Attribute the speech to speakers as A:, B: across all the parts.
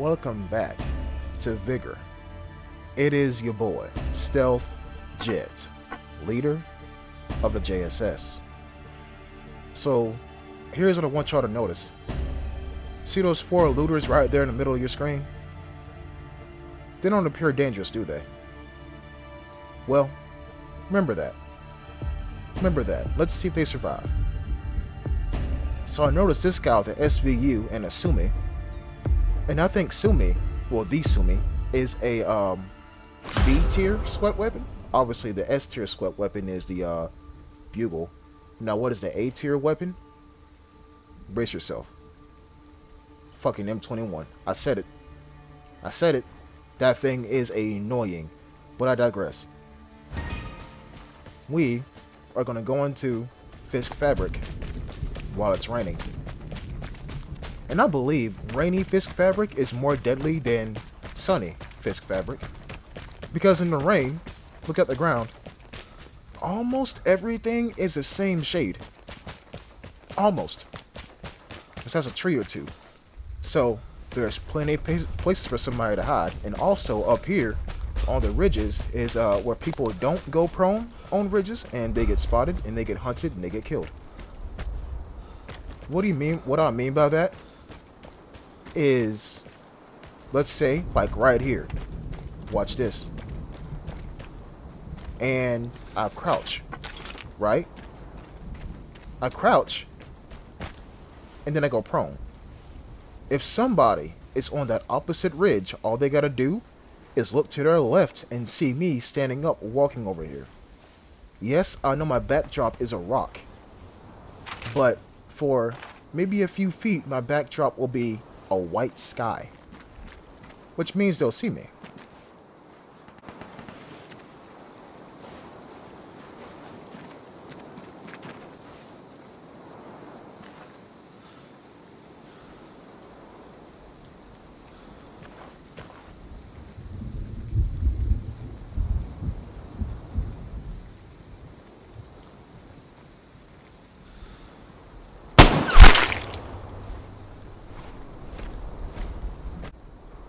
A: welcome back to Vigor. It is your boy, Stealth Jet, leader of the JSS. So, here's what I want y'all to notice. See those four looters right there in the middle of your screen? They don't appear dangerous, do they? Well, remember that. Remember that. Let's see if they survive. So I noticed this guy with the SVU and a Sumi. And I think Sumi, well the Sumi, is a B tier sweat weapon. Obviously the S tier sweat weapon is the Bugle. Now what is the A tier weapon? Brace yourself. Fucking M21. I said it. I said it. That thing is annoying. But I digress. We are going to go into Fisk Fabric while it's raining. And I believe rainy Fisk Fabric is more deadly than sunny Fisk Fabric. Because in the rain, look at the ground, almost everything is the same shade. Almost. Just has a tree or two. So there's plenty of places for somebody to hide. And also up here on the ridges is where people don't go prone on ridges and they get spotted and they get hunted and they get killed. What do you mean? What I mean by that is, let's say, like right here. Watch this. And I crouch, right? I crouch, and then I go prone. If somebody is on that opposite ridge, all they gotta do is look to their left and see me standing up walking over here. Yes, I know my backdrop is a rock, but for maybe a few feet, my backdrop will be a white sky, which means they'll see me.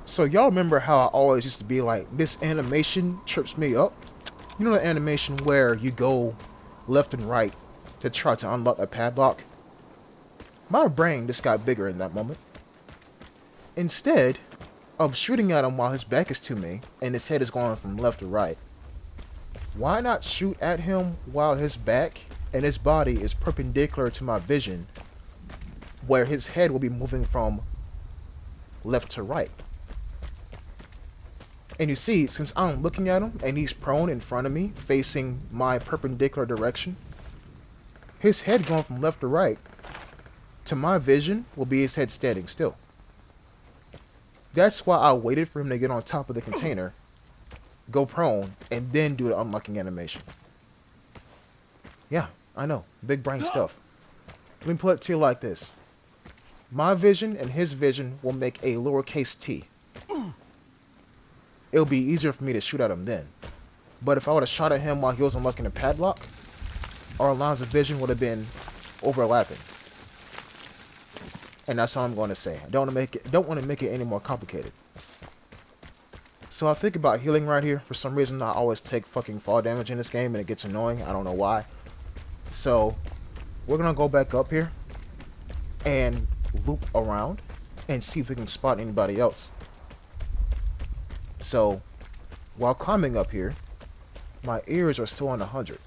A: So y'all remember how I always used to be like, this animation trips me up? You know the animation where you go left and right to try to unlock a padlock? My brain just got bigger in that moment. Instead of shooting at him while his back is to me and his head is going from left to right, why not shoot at him while his back and his body is perpendicular to my vision, where his head will be moving from left to right? And you see, since I'm looking at him and he's prone in front of me, facing my perpendicular direction, his head going from left to right, to my vision, will be his head standing still. That's why I waited for him to get on top of the container, go prone, and then do the unlocking animation. Yeah, I know. Big brain stuff. Let me put it to you like this. My vision and his vision will make a lowercase t. It'll be easier for me to shoot at him then. But if I would have shot at him while he was unlocking the padlock, our lines of vision would have been overlapping. And that's all I'm going to say. I don't want to make it any more complicated. So I think about healing right here. For some reason, I always take fucking fall damage in this game, and it gets annoying. I don't know why. So we're going to go back up here and loop around and see if we can spot anybody else. So, while climbing up here, my ears are still on 100.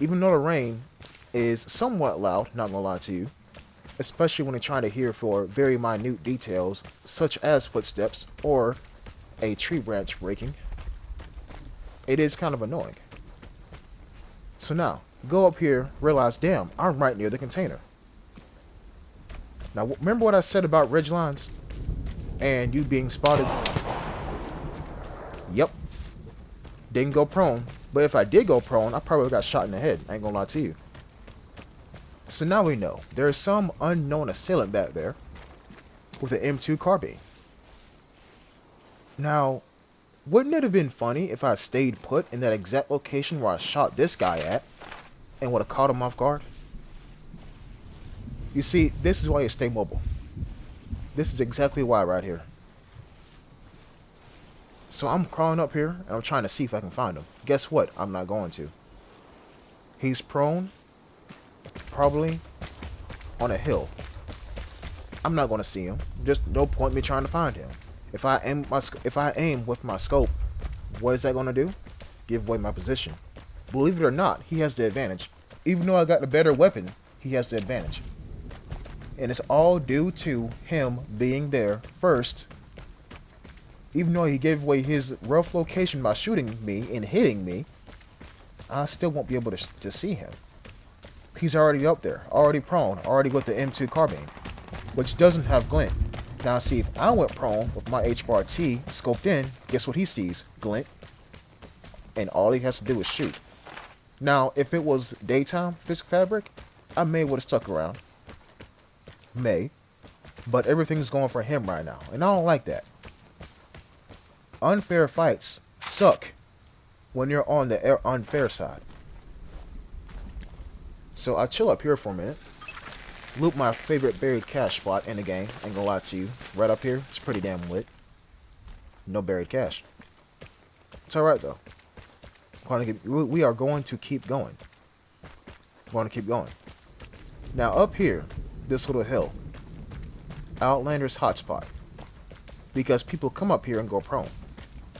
A: Even though the rain is somewhat loud, not gonna lie to you, especially when you're trying to hear for very minute details, such as footsteps or a tree branch breaking, it is kind of annoying. So now, go up here, realize, damn, I'm right near the container. Now, remember what I said about ridge lines? And you being spotted? Yep. Didn't go prone. But if I did go prone, I probably got shot in the head. I ain't gonna lie to you. So now we know. There is some unknown assailant back there with an M2 carbine. Now, wouldn't it have been funny if I stayed put in that exact location where I shot this guy at and would have caught him off guard? You see, this is why you stay mobile. This is exactly why right here. So I'm crawling up here and I'm trying to see if I can find him. Guess what? I'm not going to. He's prone, probably on a hill. I'm not going to see him. Just no point me trying to find him. If I aim with my scope, what is that going to do? Give away my position. Believe it or not, he has the advantage. Even though I got the better weapon, he has the advantage. And it's all due to him being there first. Even though he gave away his rough location by shooting me and hitting me, I still won't be able to see him. He's already up there, already prone, already with the M2 carbine, which doesn't have glint. Now see, if I went prone with my H-bar-T scoped in, guess what he sees? Glint. And all he has to do is shoot. Now, if it was daytime Fisk Fabric, I may would have stuck around. May. But everything's going for him right now, and I don't like that. Unfair fights suck when you're on the unfair side. So I chill up here for a minute. Loop my favorite buried cache spot in the game. Ain't gonna lie to you. Right up here, it's pretty damn lit. No buried cache. It's alright though. We are going to keep going. We're going to keep going. Now up here, this little hill. Outlander's hotspot. Because people come up here and go prone.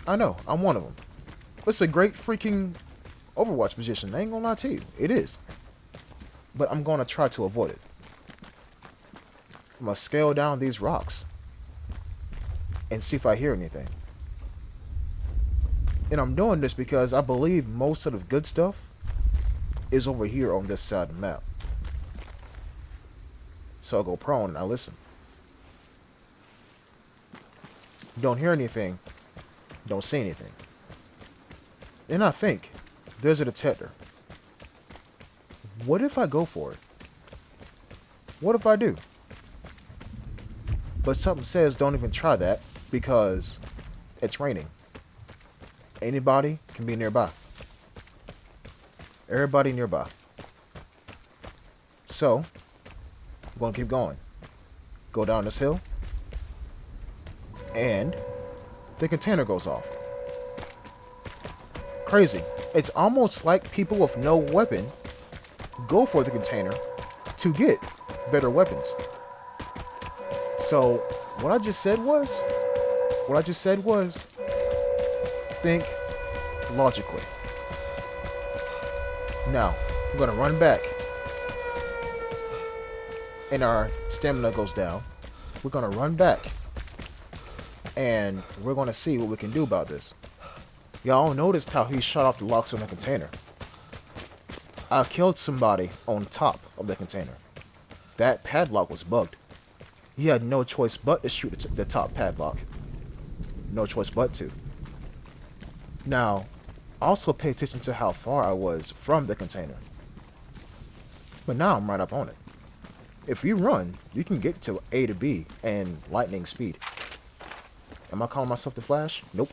A: I know, I'm one of them. It's a great freaking Overwatch position. I ain't gonna lie to you. It is. But I'm gonna try to avoid it. I'm gonna scale down these rocks. And see if I hear anything. And I'm doing this because I believe most of the good stuff is over here on this side of the map. So I'll go prone and I listen. Don't hear anything. Don't see anything. Then I think, there's a detector. What if I go for it? What if I do? But something says don't even try that because it's raining. Anybody can be nearby. Everybody nearby. So, I'm going to keep going. Go down this hill. And the container goes off. Crazy. It's almost like people with no weapon go for the container to get better weapons. So, what I just said was, think logically. Now, I'm going to run back. And our stamina goes down. We're going to run back. And we're going to see what we can do about this. Y'all noticed how he shot off the locks on the container. I killed somebody on top of the container. That padlock was bugged. He had no choice but to shoot the top padlock. No choice but to. Now, also pay attention to how far I was from the container. But now I'm right up on it. If you run, you can get to A to B in lightning speed. Am I calling myself the Flash? Nope.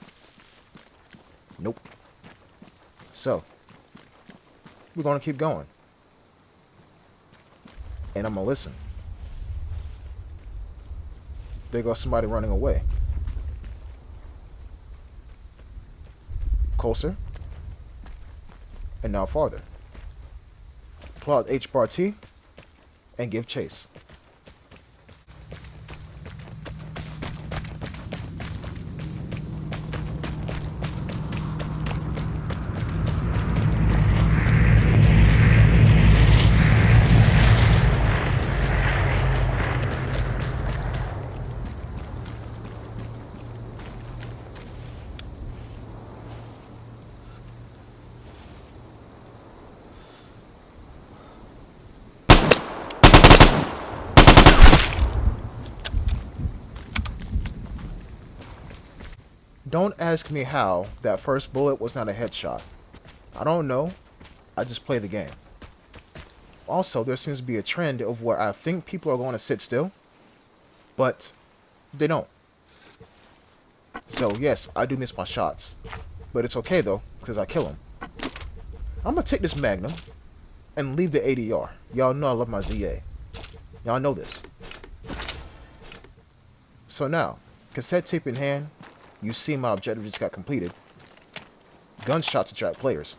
A: Nope. So, we're going to keep going. And I'm going to listen. There goes somebody running away. Closer. And now farther. Pull out H-bar-T and give chase. Don't ask me how that first bullet was not a headshot. I don't know. I just play the game. Also, there seems to be a trend of where I think people are going to sit still, but they don't. So yes, I do miss my shots, but it's okay though, because I kill them. I'm going to take this Magnum and leave the ADR. Y'all know I love my ZA. Y'all know this. So now, cassette tape in hand, you see my objective just got completed. Gunshots attract players.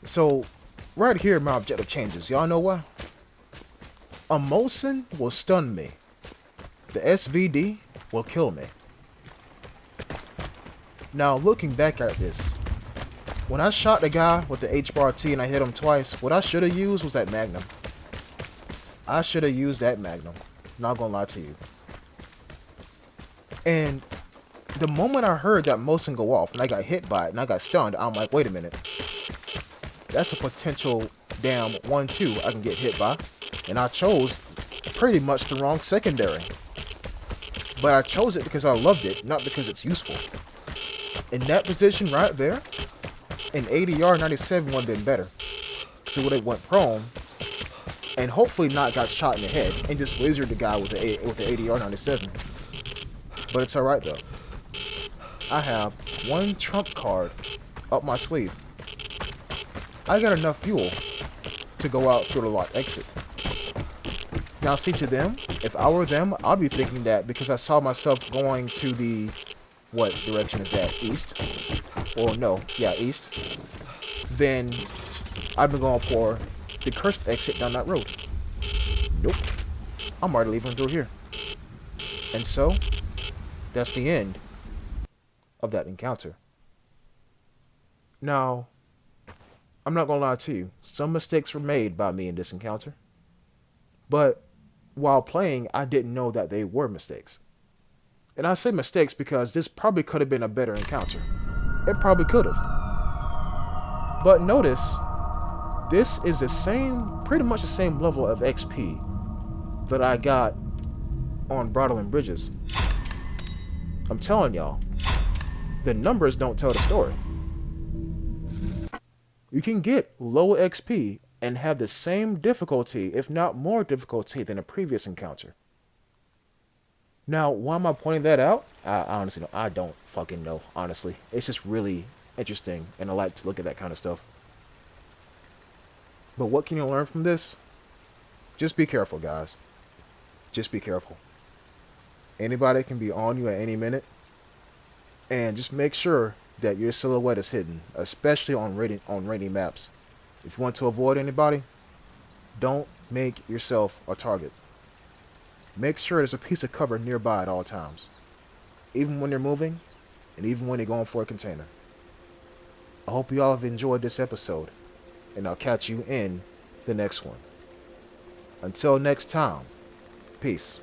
A: So, right here, my objective changes. Y'all know why? A Mosin will stun me. The SVD will kill me. Now, looking back at this, when I shot the guy with the H-bar T and I hit him twice, what I should have used was that Magnum. I should have used that Magnum. Not gonna lie to you. And the moment I heard that Mosin go off and I got hit by it and I got stunned, I'm like, wait a minute. That's a potential damn 1-2 I can get hit by. And I chose pretty much the wrong secondary. But I chose it because I loved it, not because it's useful. In that position right there, an 80R 97 would have been better. So when it went prone, and hopefully not got shot in the head, and just lasered the guy with the 80R 97. But it's alright though. I have one trump card up my sleeve. I got enough fuel to go out through the locked exit. Now see, to them, if I were them, I'd be thinking that because I saw myself going to the, what direction is that, east? Or no, yeah, east. Then I've been going for the cursed exit down that road. Nope. I'm already leaving through here. And so, that's the end of that encounter. Now, I'm not gonna lie to you, some mistakes were made by me in this encounter. But while playing, I didn't know that they were mistakes. And I say mistakes because this probably could have been a better encounter. It probably could have. But notice, this is the same, pretty much the same level of XP that I got on Bridling Bridges. I'm telling y'all, the numbers don't tell the story. You can get low XP and have the same difficulty, if not more difficulty, than a previous encounter. Now, why am I pointing that out? I honestly don't. I don't fucking know, honestly. It's just really interesting, and I like to look at that kind of stuff. But what can you learn from this? Just be careful, guys. Just be careful. Anybody can be on you at any minute. And just make sure that your silhouette is hidden, especially on rainy maps. If you want to avoid anybody, don't make yourself a target. Make sure there's a piece of cover nearby at all times, even when you're moving, and even when you're going for a container. I hope you all have enjoyed this episode, and I'll catch you in the next one. Until next time, peace.